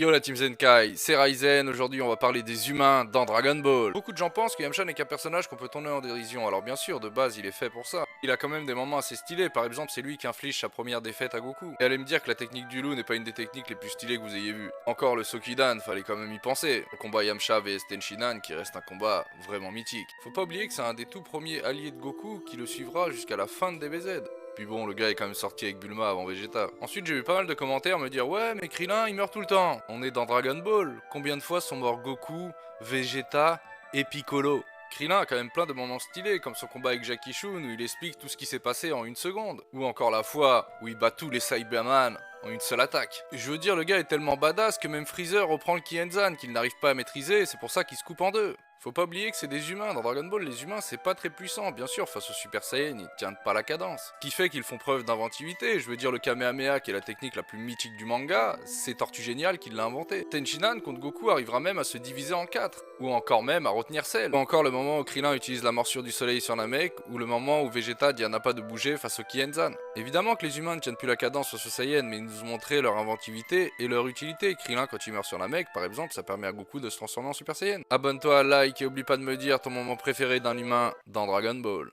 Yo la Team Zenkai, c'est Ryzen, aujourd'hui on va parler des humains dans Dragon Ball. Beaucoup de gens pensent que Yamcha n'est qu'un personnage qu'on peut tourner en dérision, alors bien sûr, de base il est fait pour ça. Il a quand même des moments assez stylés, par exemple c'est lui qui inflige sa première défaite à Goku. Et allez me dire que la technique du loup n'est pas une des techniques les plus stylées que vous ayez vues. Encore le Sokidan, fallait quand même y penser. Le combat Yamcha vs Tenshinhan qui reste un combat vraiment mythique. Faut pas oublier que c'est un des tout premiers alliés de Goku qui le suivra jusqu'à la fin de DBZ. Puis bon, le gars est quand même sorti avec Bulma avant Vegeta. Ensuite, j'ai eu pas mal de commentaires me dire ouais, mais Krillin il meurt tout le temps. On est dans Dragon Ball. Combien de fois sont morts Goku, Vegeta et Piccolo? Krillin a quand même plein de moments stylés, comme son combat avec Jackie Chun où il explique tout ce qui s'est passé en une seconde. Ou encore la fois où il bat tous les Cyberman en une seule attaque. Je veux dire, le gars est tellement badass que même Freezer reprend le Kienzan qu'il n'arrive pas à maîtriser, c'est pour ça qu'il se coupe en deux. Faut pas oublier que c'est des humains, dans Dragon Ball les humains c'est pas très puissant, bien sûr face aux Super Saiyan ils tiennent pas la cadence. Ce qui fait qu'ils font preuve d'inventivité, je veux dire le Kamehameha qui est la technique la plus mythique du manga, c'est Tortue Géniale qui l'a inventé. Tenshinhan contre Goku arrivera même à se diviser en 4, ou encore même à retenir Cell. Ou encore le moment où Krillin utilise la morsure du soleil sur Namek, ou le moment où Vegeta dit à Nappa de bouger face au Kienzan. Évidemment que les humains ne tiennent plus la cadence face aux Saiyans, mais ils nous ont montré leur inventivité et leur utilité. Krillin quand il meurt sur Namek par exemple, ça permet à Goku de se transformer en Super Saiyan. Abonne-toi, like et oublie pas de me dire ton moment préféré d'un humain dans Dragon Ball.